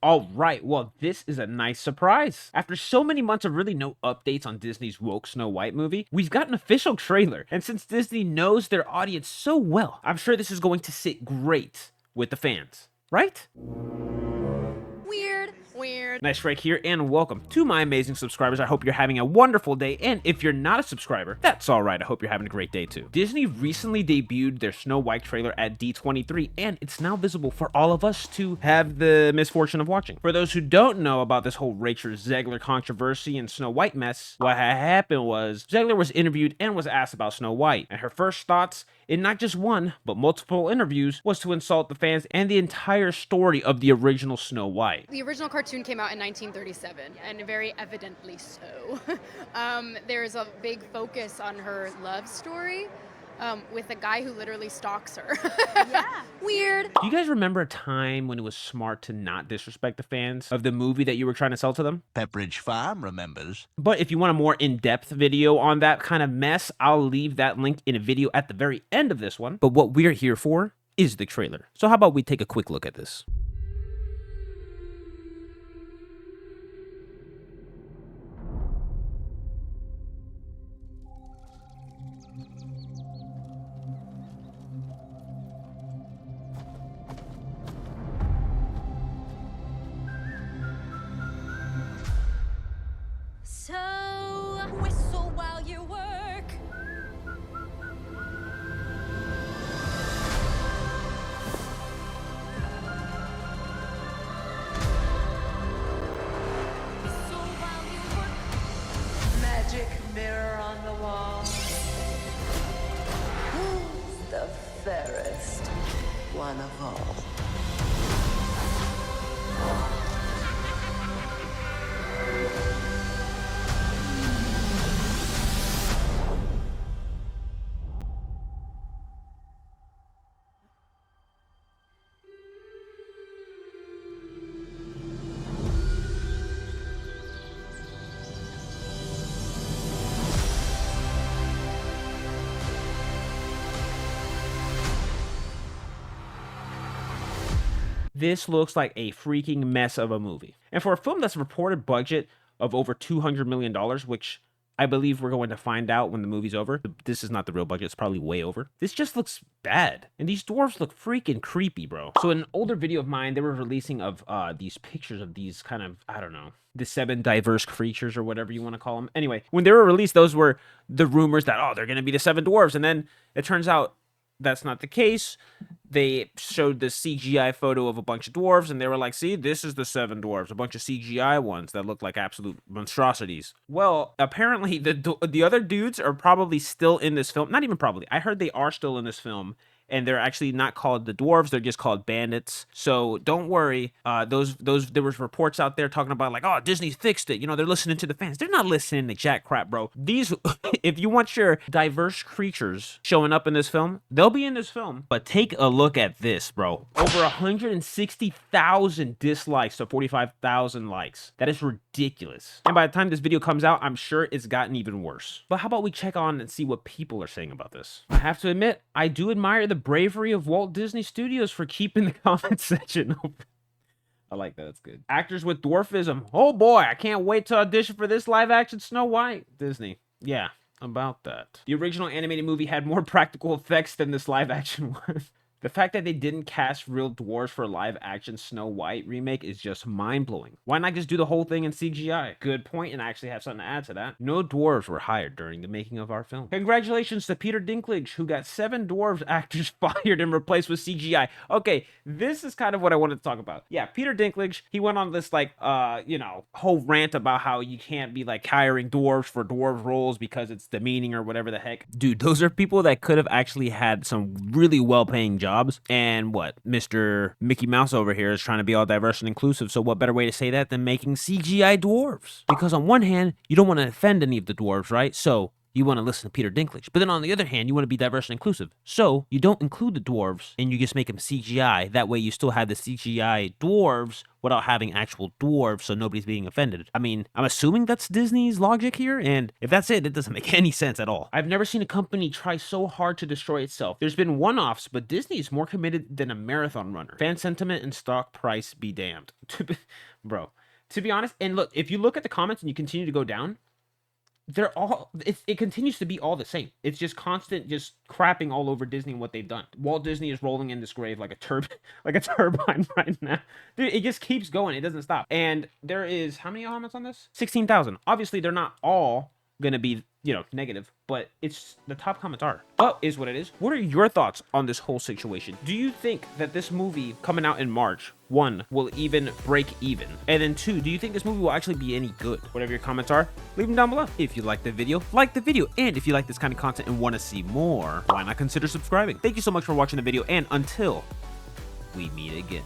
Alright, well, this is a nice surprise. After so many months of really no updates on Disney's woke Snow White movie, we've got an official trailer. And since Disney knows their audience so well, I'm sure this is going to sit great with the fans, right? Weird. Nice right here, and welcome to my amazing subscribers. I hope you're having a wonderful day, and if you're not a subscriber, that's alright. I hope you're having a great day too. Disney recently debuted their Snow White trailer at D23, and it's now visible for all of us to have the misfortune of watching. For those who don't know about this whole Rachel Zegler controversy and Snow White mess, what had happened was Zegler was interviewed and was asked about Snow White, and her first thoughts in not just one, but multiple interviews was to insult the fans and the entire story of the original Snow White. The original cartoon came out in 1937, and very evidently so. There's a big focus on her love story with a guy who literally stalks her. Yeah. Weird. Do you guys remember a time when it was smart to not disrespect the fans of the movie that you were trying to sell to them? Pepperidge Farm remembers. But if you want a more in-depth video on that kind of mess, I'll leave that link in a video at the very end of this one. But what we're here for is the trailer. So how about we take a quick look at this? So, whistle while you work. Whistle while you work. Magic mirror on the wall. Who's the fairest one of all? This looks like a freaking mess of a movie. And for a film that's reported budget of over $200 million, which I believe we're going to find out when the movie's over. This is not the real budget. It's probably way over. This just looks bad. And these dwarves look freaking creepy, bro. So in an older video of mine, they were releasing of these pictures of these kind of, I don't know, the 7 diverse creatures or whatever you want to call them. Anyway, when they were released, those were the rumors that, oh, they're going to be the 7 dwarves. And then it turns out that's not the case. They showed the CGI photo of a bunch of dwarves, and they were like, see, this is the 7 dwarves, a bunch of CGI ones that look like absolute monstrosities. Well, apparently the other dudes are probably still in this film. Not even probably. I heard they are still in this film, and they're actually not called the dwarves. They're just called bandits. So don't worry. There was reports out there talking about like, oh, Disney fixed it. You know, they're listening to the fans. They're not listening to jack crap, bro. These, if you want your diverse creatures showing up in this film, they'll be in this film. But take a look at this, bro. Over 160,000 dislikes to 45,000 likes. That is ridiculous. And by the time this video comes out, I'm sure it's gotten even worse. But how about we check on and see what people are saying about this? I have to admit, I do admire the bravery of Walt Disney Studios for keeping the comment section open. I like that. That's good. Actors with dwarfism. Oh boy, I can't wait to audition for this live action Snow White. Disney. Yeah, about that. The original animated movie had more practical effects than this live action one. The fact that they didn't cast real dwarves for a live-action Snow White remake is just mind-blowing. Why not just do the whole thing in CGI? Good point, and I actually have something to add to that. No dwarves were hired during the making of our film. Congratulations to Peter Dinklage, who got 7 dwarves actors fired and replaced with CGI. Okay, this is kind of what I wanted to talk about. Yeah, Peter Dinklage, he went on this, like, whole rant about how you can't be, like, hiring dwarves for dwarf roles because it's demeaning or whatever the heck. Dude, those are people that could have actually had some really well-paying jobs. And what? Mr. Mickey Mouse over here is trying to be all diverse and inclusive, so what better way to say that than making CGI dwarves? Because on one hand, you don't want to offend any of the dwarves, right? So you want to listen to Peter Dinklage. But then on the other hand, you want to be diverse and inclusive. So you don't include the dwarves and you just make them CGI. That way you still have the CGI dwarves without having actual dwarves, so nobody's being offended. I mean, I'm assuming that's Disney's logic here, and if that's it, it doesn't make any sense at all. I've never seen a company try so hard to destroy itself. There's been one-offs, but Disney is more committed than a marathon runner. Fan sentiment and stock price be damned. Bro, to be honest, and look, if you look at the comments and you continue to go down, they're all, it continues to be all the same. It's just constant, just crapping all over Disney and what they've done. Walt Disney is rolling in this grave like a turbine right now. Dude, it just keeps going. It doesn't stop. And there is, how many comments on this? 16,000. Obviously, they're not all gonna be, you know, negative, but it's, the top comments are. But is what it is. What are your thoughts on this whole situation? Do you think that this movie coming out in March, 1, will even break even? And then 2, do you think this movie will actually be any good? Whatever your comments are, leave them down below. If you like the video, like the video. And if you like this kind of content and want to see more, why not consider subscribing? Thank you so much for watching the video, and until we meet again.